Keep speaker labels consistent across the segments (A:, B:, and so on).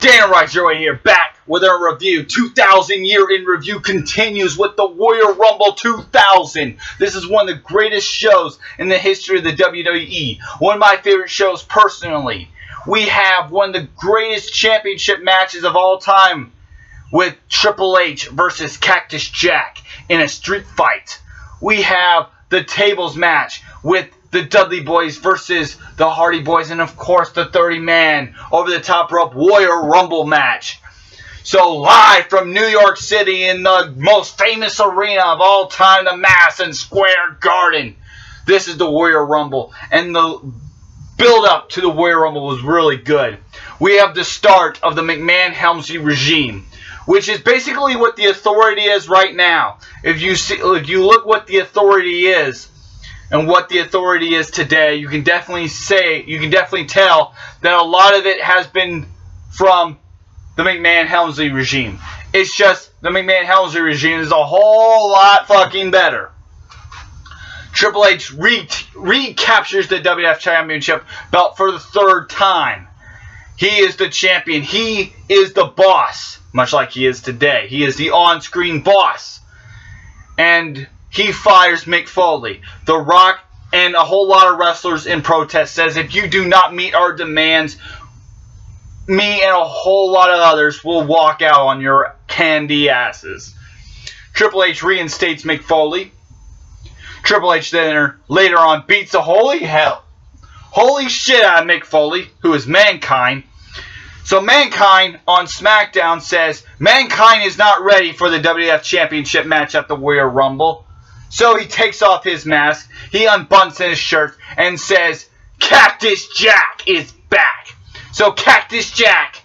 A: Dan Right here, back with our review. 2000 Year in Review continues with the Royal Rumble 2000. This is one of the greatest shows in the history of the WWE. One of my favorite shows personally. We have one of the greatest championship matches of all time with Triple H versus Cactus Jack in a street fight. We have the tables match with the Dudley Boyz versus the Hardy Boys, and of course the 30-man over the top rope Royal Rumble match. So live from New York City in the most famous arena of all time, the Madison Square Garden. This is the Royal Rumble, and the build-up to the Royal Rumble was really good. We have the start of the McMahon-Helmsley regime, which is basically what the Authority is right now. If you look what the Authority is and what the Authority is today, you can definitely tell that a lot of it has been from the McMahon-Helmsley regime. It's just the McMahon-Helmsley regime is a whole lot fucking better. Triple H recaptures the WWF Championship belt for the third time. He is the champion. He is the boss, much like he is today. He is the on-screen boss. And he fires Mick Foley. The Rock and a whole lot of wrestlers in protest says, if you do not meet our demands, me and a whole lot of others will walk out on your candy asses. Triple H reinstates Mick Foley. Triple H then later on beats the holy shit out of Mick Foley, who is Mankind. So Mankind on SmackDown says Mankind is not ready for the WWF Championship match at the Royal Rumble. So he takes off his mask, he unbuttons his shirt, and says, Cactus Jack is back. So Cactus Jack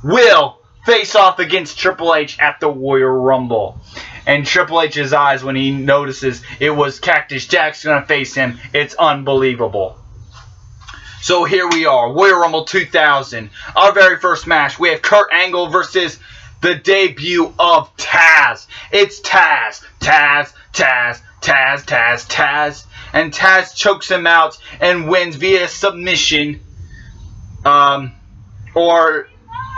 A: will face off against Triple H at the Royal Rumble. And Triple H's eyes when he notices it was Cactus Jack's going to face him, it's unbelievable. So here we are, Royal Rumble 2000. Our very first match, we have Kurt Angle versus the debut of Taz. It's Taz. And Taz chokes him out and wins via submission. Or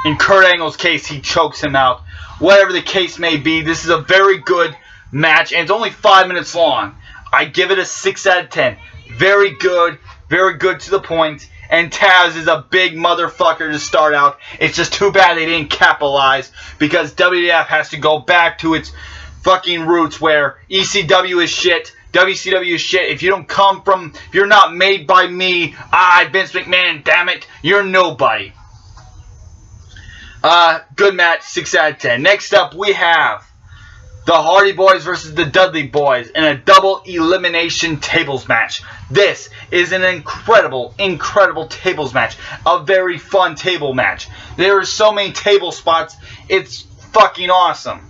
A: in Kurt Angle's case, he chokes him out. Whatever the case may be, this is a very good match, and it's only 5 minutes long. I give it a 6 out of 10. Very good to the point. And Taz is a big motherfucker to start out. It's just too bad they didn't capitalize, because WWF has to go back to its fucking roots where ECW is shit, WCW is shit. If you're not made by me, Vince McMahon, damn it, you're nobody. Good match, 6 out of 10. Next up, we have the Hardy Boys versus the Dudley Boys in a double elimination tables match. This is an incredible tables match. A very fun table match. There are so many table spots. It's fucking awesome.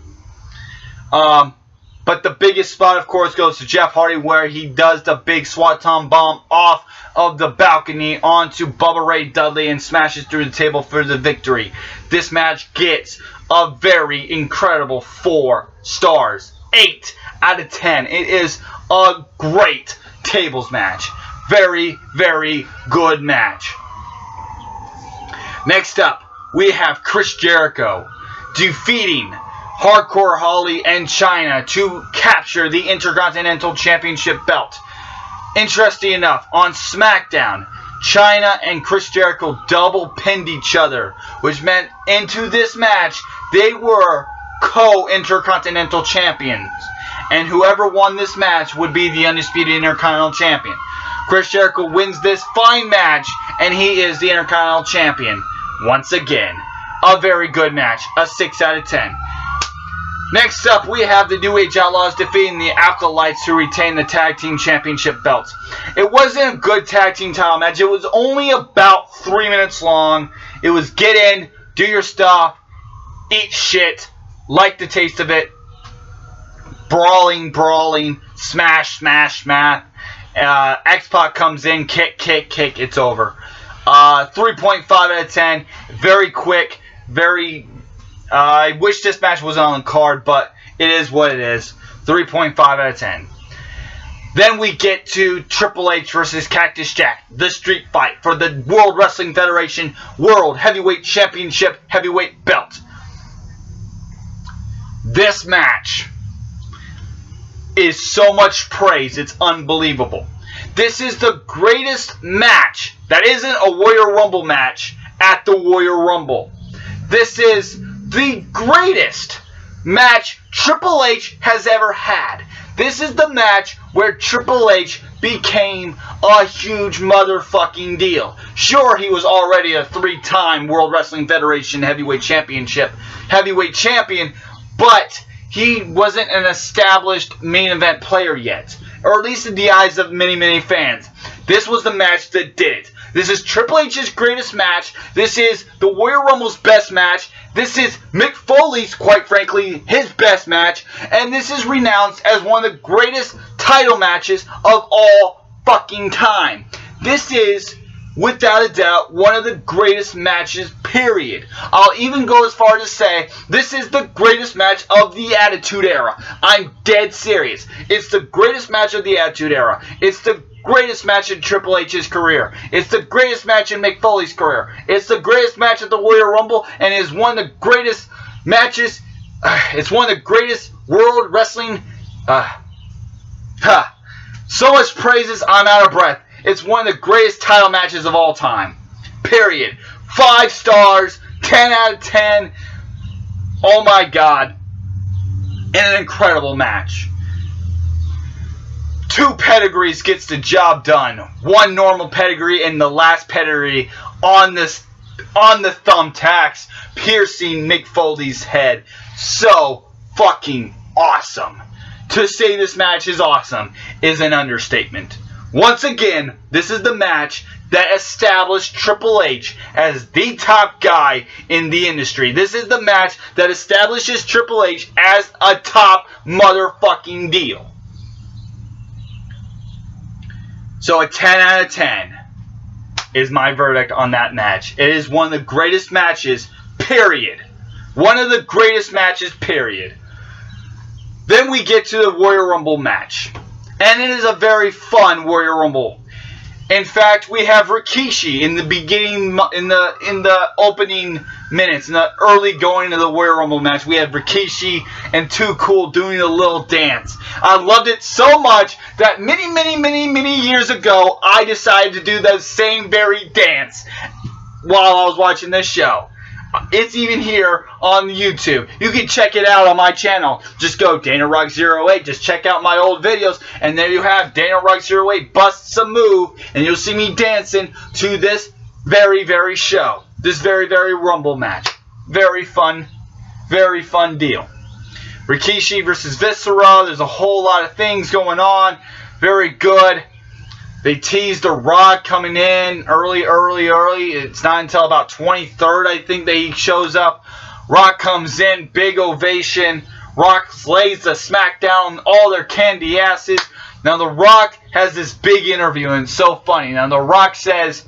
A: But the biggest spot, of course, goes to Jeff Hardy, where he does the big Swanton bomb off of the balcony onto Bubba Ray Dudley and smashes through the table for the victory. This match gets a very incredible 4 stars. 8 out of 10. It is a great tables match. Very good match. Next up, we have Chris Jericho defeating Hardcore Holly and Chyna to capture the Intercontinental Championship belt. Interesting enough, on SmackDown, Chyna and Chris Jericho double pinned each other, which meant into this match they were co-Intercontinental Champions, and whoever won this match would be the undisputed Intercontinental Champion. Chris Jericho wins this fine match, and he is the Intercontinental Champion once again. A very good match, a 6 out of 10. Next up, we have the New Age Outlaws defeating the Acolytes to retain the Tag Team Championship belts. It wasn't a good tag team title match. It was only about 3 minutes long. It was get in, do your stuff, eat shit, like the taste of it, brawling, smash. XPac comes in, kick, it's over. 3.5 out of 10, very quick, I wish this match wasn't on the card, but it is what it is. 3.5 out of 10. Then we get to Triple H versus Cactus Jack, the street fight for the World Wrestling Federation World Heavyweight Championship Heavyweight Belt. This match is so much praise, it's unbelievable. This is the greatest match that isn't a Warrior Rumble match at the Warrior Rumble. This is the greatest match Triple H has ever had. This is the match where Triple H became a huge motherfucking deal. Sure, he was already a 3-time World Wrestling Federation Heavyweight Champion, but he wasn't an established main event player yet. Or at least in the eyes of many, many fans. This was the match that did it. This is Triple H's greatest match. This is the Warrior Rumble's best match. This is Mick Foley's, quite frankly, his best match. And this is renounced as one of the greatest title matches of all fucking time. This is, without a doubt, one of the greatest matches, period. I'll even go as far to say this is the greatest match of the Attitude Era. I'm dead serious. It's the greatest match of the Attitude Era. It's the greatest match in Triple H's career. It's the greatest match in Mick Foley's career. It's the greatest match at the Warrior Rumble, and it is one of the greatest matches. It's one of the greatest World Wrestling. So much praises, I'm out of breath. It's one of the greatest title matches of all time. Period. 5 stars, 10 out of 10. Oh my God. And an incredible match. 2 pedigrees gets the job done. 1 normal pedigree and the last pedigree on the thumbtacks, piercing Mick Foley's head. So fucking awesome. To say this match is awesome is an understatement. Once again, this is the match that established Triple H as the top guy in the industry. This is the match that establishes Triple H as a top motherfucking deal. So a 10 out of 10 is my verdict on that match. It is one of the greatest matches, period. One of the greatest matches, period. Then we get to the Warrior Rumble match. And it is a very fun Warrior Rumble. In fact, we have Rikishi in the beginning, in the opening minutes, in the early going of the Warrior Rumble match. We have Rikishi and Too Cool doing a little dance. I loved it so much that many years ago, I decided to do the same very dance while I was watching this show. It's even here on YouTube. You can check it out on my channel. Just go DanaRock08. Just check out my old videos. And there you have DanaRock08 busts a move. And you'll see me dancing to this very show. This very Rumble match. Very fun deal. Rikishi versus Viscera. There's a whole lot of things going on. Very good. They teased The Rock coming in early. It's not until about 23rd, I think, that he shows up. Rock comes in, big ovation. Rock lays the smackdown on all their candy asses. Now, The Rock has this big interview, and it's so funny. Now, The Rock says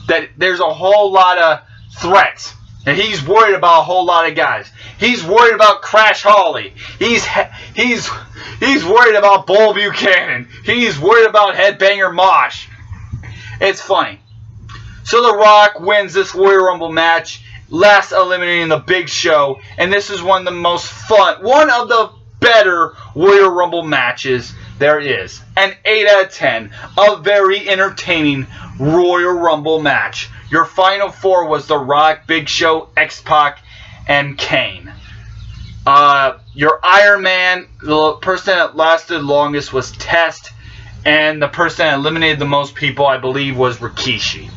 A: that there's a whole lot of threats. And he's worried about a whole lot of guys. He's worried about Crash Holly. He's worried about Bull Buchanan. He's worried about Headbanger Mosh. It's funny. So The Rock wins this Warrior Rumble match, last eliminating the Big Show. And this is one of the most fun, one of the better Warrior Rumble matches there is. An 8 out of 10. A very entertaining Royal Rumble match. Your final 4 was The Rock, Big Show, XPac, and Kane. Your Iron Man, the person that lasted longest was Test, and the person that eliminated the most people, I believe, was Rikishi.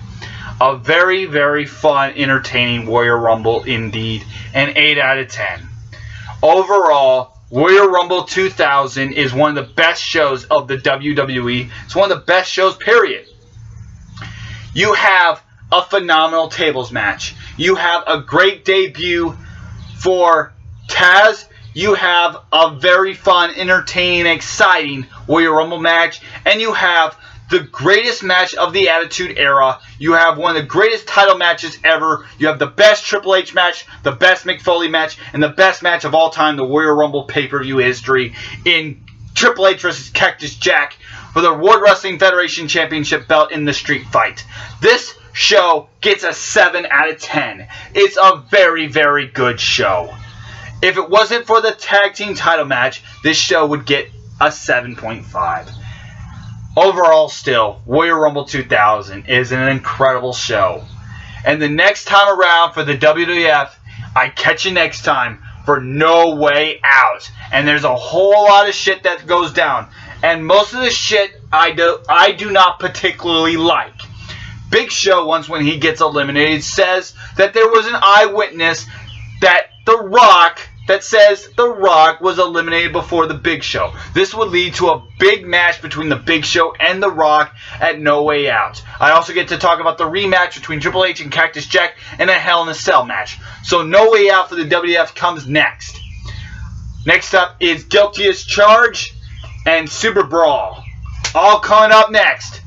A: A very fun, entertaining Warrior Rumble indeed, an 8 out of 10. Overall, Warrior Rumble 2000 is one of the best shows of the WWE. It's one of the best shows, period. You have a phenomenal tables match. You have a great debut for Taz. You have a very fun, entertaining, exciting Warrior Rumble match. And you have the greatest match of the Attitude Era. You have one of the greatest title matches ever. You have the best Triple H match, the best Mick Foley match, and the best match of all time, the Warrior Rumble pay-per-view history in Triple H versus Cactus Jack for the World Wrestling Federation Championship belt in the street fight. This show gets a 7 out of 10. It's a very, very good show. If it wasn't for the tag team title match, this show would get a 7.5. Overall still, Warrior Rumble 2000 is an incredible show. And the next time around for the WWF, I catch you next time for No Way Out. And there's a whole lot of shit that goes down. And most of the shit I do not particularly like. Big Show, once when he gets eliminated, says that there was an eyewitness that says The Rock was eliminated before the Big Show. This would lead to a big match between the Big Show and The Rock at No Way Out. I also get to talk about the rematch between Triple H and Cactus Jack in a Hell in a Cell match. So No Way Out for the WWF comes next. Next up is Guilty as Charged and Super Brawl. All coming up next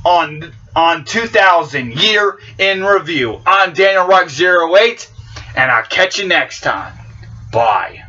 A: on 2000 Year in Review. I'm Daniel Rock 08, and I'll catch you next time. Bye.